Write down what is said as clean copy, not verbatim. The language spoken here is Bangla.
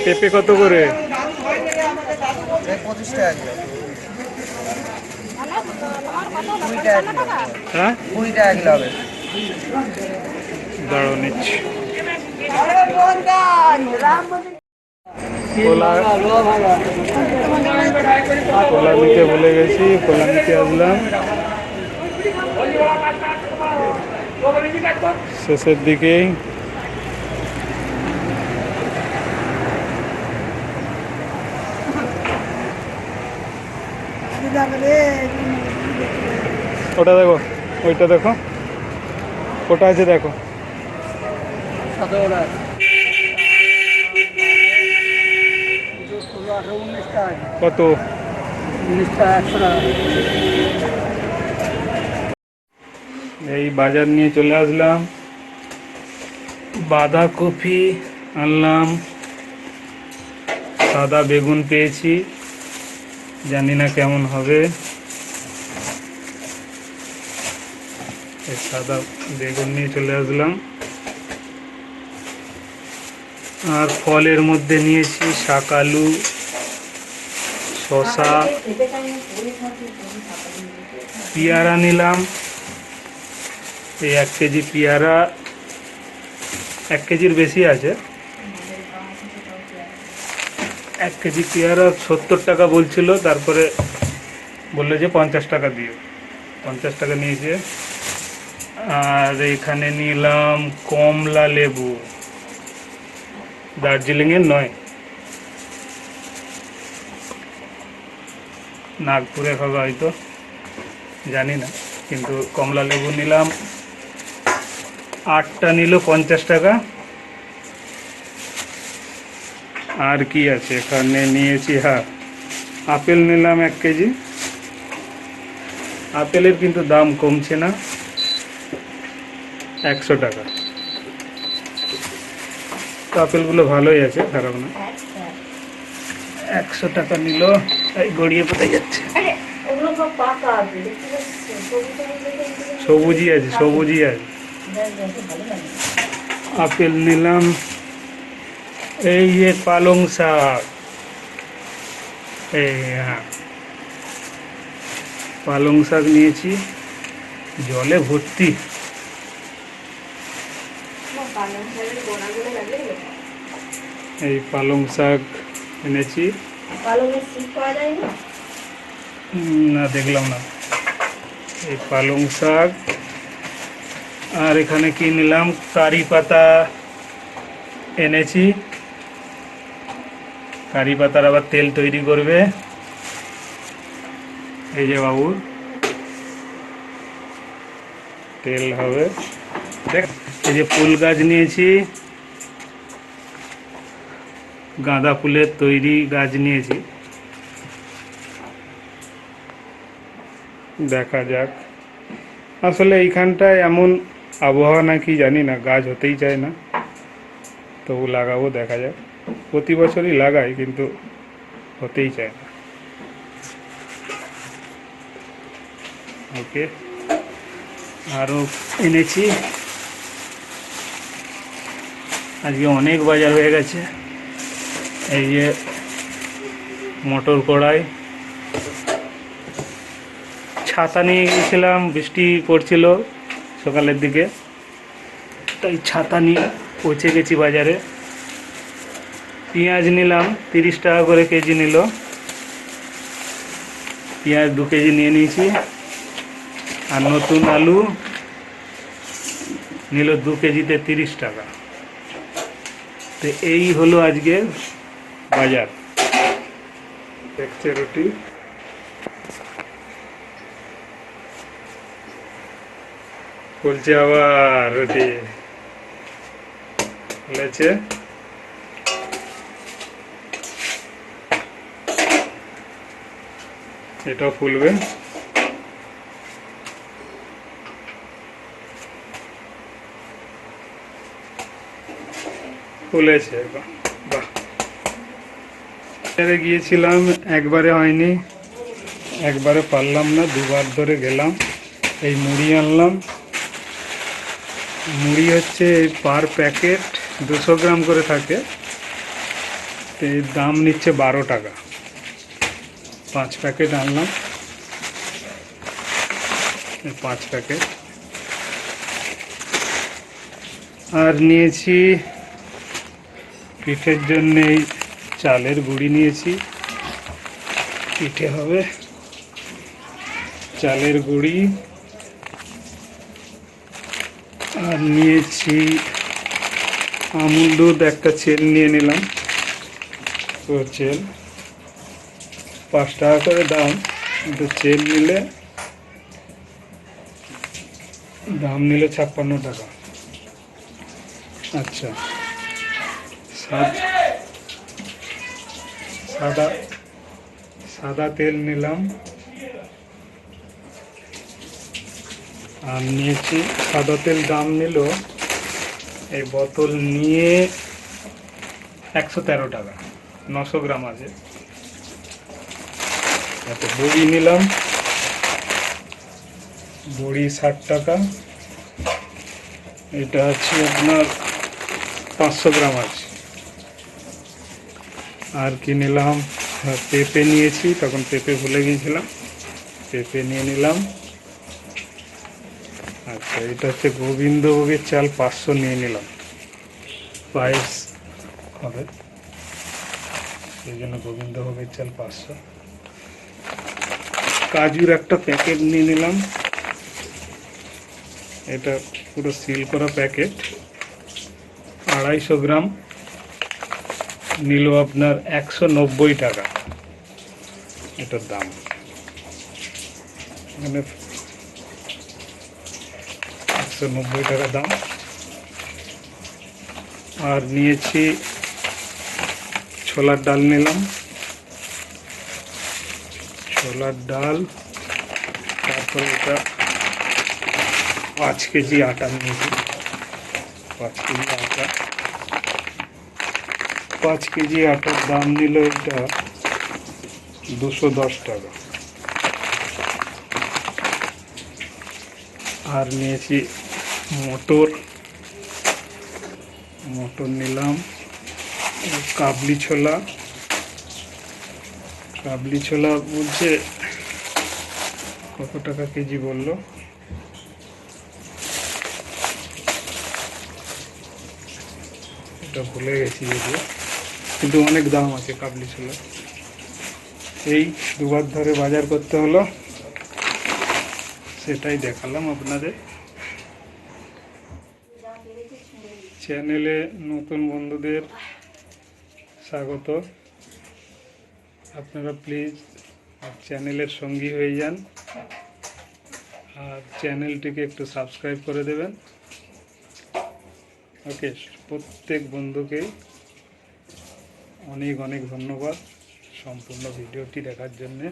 পেঁপে কত করে? 25 টাকা কিলো। 20 টাকা কিলো। হ্যাঁ 20 টাকা কিলো হবে। দাঁড়াও নিচ্ছি। কলা নিতে ভুলে গেছি, কলা নিতে আসলাম শেষের দিকেই। ওটা দেখো, ওইটা দেখো, ওটা আছে দেখো। কত? এই বাজার নিয়ে চলে আসলাম, বাঁধাকপি আনলাম, সাদা বেগুন পেয়েছি, জানি না কেমন হবে। এই সাদা বেগুন নিয়ে চলে আসলাম। আর ফলের মধ্যে নিয়েছি শাকালু, শসা, পেয়ারা নিলাম। এই 1 কেজি পেয়ারা, 1 কেজির বেশি আছে। 1 কেজি পেয়ারা 70 টাকা বলছিল, তারপরে বললো যে 50 টাকা দিও, 50 টাকা নিয়েছে। আর এখানে নিলাম কমলা লেবু, দার্জিলিংয়ের নয়, নাগপুরে হবে হয়তো, জানি না, কিন্তু কমলা লেবু নিলাম। 8টা নিল 50 টাকা। আর কি আছে এখানে নিয়েছি, হ্যাঁ আপেল নিলাম 1 কেজি। আপেলের কিন্তু দাম কমছে না, 100 টাকা। তো আপেলগুলো ভালোই আছে, খারাপ না। 100 টাকা নিল। এই গড়িয়ে কোথায় যাচ্ছে? সবুজই আছে, সবুজই আছে। আপেল নিলাম। এই যে পালং শাক, এই হ্যাঁ পালং শাক নিয়েছি, জলে ভর্তি। এই পালং শাক এনেছি, না দেখলাম না। এই পালং শাক। আর এখানে কি নিলাম, কারি পাতা এনেছি। কারি পাতার আবার তেল তৈরি করবে, এই যে বাবু তেল হবে। দেখ, এই যে ফুল গাছ নিয়েছি, গাঁদা ফুলের তৈরি গাছ নিয়েছি, দেখা যাক। আসলে এইখানটায় এমন আবহাওয়া নাকি জানি না, গাছ হতেই চায় না, তবু লাগাবো, দেখা যাক। প্রতি বছরই লাগাই, কিন্তু হতেই চায় না। ওকে, আরও এনেছি। আজকে অনেক বাজার হয়ে গেছে। এই যে মটর কড়াই, ছাতা নিয়ে গিয়েছিলাম, বৃষ্টি পড়ছিল সকালের দিকে, তাই ছাতা নিয়ে পৌঁছে গেছি বাজারে। পেঁয়াজ নিলাম, 30 টাকা করে কেজি নিল। পেঁয়াজ 2 কেজি নিয়ে নিয়েছি। আর নতুন আলু নিল 2 কেজিতে 30 টাকা। তো এই হলো আজকে বাজার। দেখছে রুটি, বলছে আবার রুটি বলেছে। এটাও ফুলবে। ফুলেছে, বাহ। বাজারে গিয়েছিলাম, একবারে হয়নি, একবারে পারলাম না, দুবার ধরে গেলাম। এই মুড়ি আনলাম। মুড়ি হচ্ছে পার প্যাকেট 200 গ্রাম করে থাকে, তো এর দাম নিচ্ছে 12 টাকা। 5 প্যাকেট আনলাম, 5 প্যাকেট। আর নিয়েছি পিঠের জন্য এই চালের গুঁড়ি নিয়েছি, পিঠে হবে চালের গুঁড়ি। আর নিয়েছি আমুল দুধ, একটা চেন নিয়ে নিলাম। তো চেন 5 টাকা করে দাম, কিন্তু চেন নিলে দাম নিল 56 টাকা। আচ্ছা, সাদা সাদা তেল নিলাম। আর নিয়েছি সাদা তেল, দাম নিল এই বোতল নিয়ে 113 টাকা, 900 গ্রাম আছে। আচ্ছা, বড়ি নিলাম, বড়ি 60 টাকা। এটা আছে আপনার 500 গ্রাম আছে। আর কি নিলাম, পেঁপে নিয়েছি, তখন পেঁপে ভুলে গিয়েছিলাম, পেঁপে নিয়ে নিলাম। আচ্ছা, এটা হচ্ছে গোবিন্দভোগের চাল, 500 নিয়ে নিলাম, পায়েস হবে সেই জন্য গোবিন্দভোগের চাল 500। কাজুর একটা প্যাকেট নিয়ে নিলাম, এটা পুরো সিল করা প্যাকেট, 250 গ্রাম, নিল আপনার 190 টাকা এটার দাম। মানে 190 টাকা দাম। আর নিয়েছি ছোলার ডাল নিলাম, ছোলার ডাল। তারপরে এটা 5 কেজি আটা নিয়েছি, 5 কেজি আটা। 5 কেজি আটার দাম নিল এটা 210 টাকা। আর নিয়েছি মটর, মটর নিলাম। কাবলি ছোলা, কাবলি ছোলা বলছে কত টাকা কেজি বললো, এটা ভুলে গেছি যদিও, কিন্তু অনেক দাম আছে কাবলি ছোলা। এই দুবার ধরে বাজার করতে হলো, সেটাই দেখালাম আপনাদের। চ্যানেলে নতুন বন্ধুদের স্বাগত। আপনারা প্লিজ চ্যানেলের সঙ্গী হয়ে যান, আর চ্যানেলটিকে একটু সাবস্ক্রাইব করে দেবেন। ওকে, প্রত্যেক বন্ধুকে অনেক অনেক ধন্যবাদ সম্পূর্ণ ভিডিওটি দেখার জন্যে।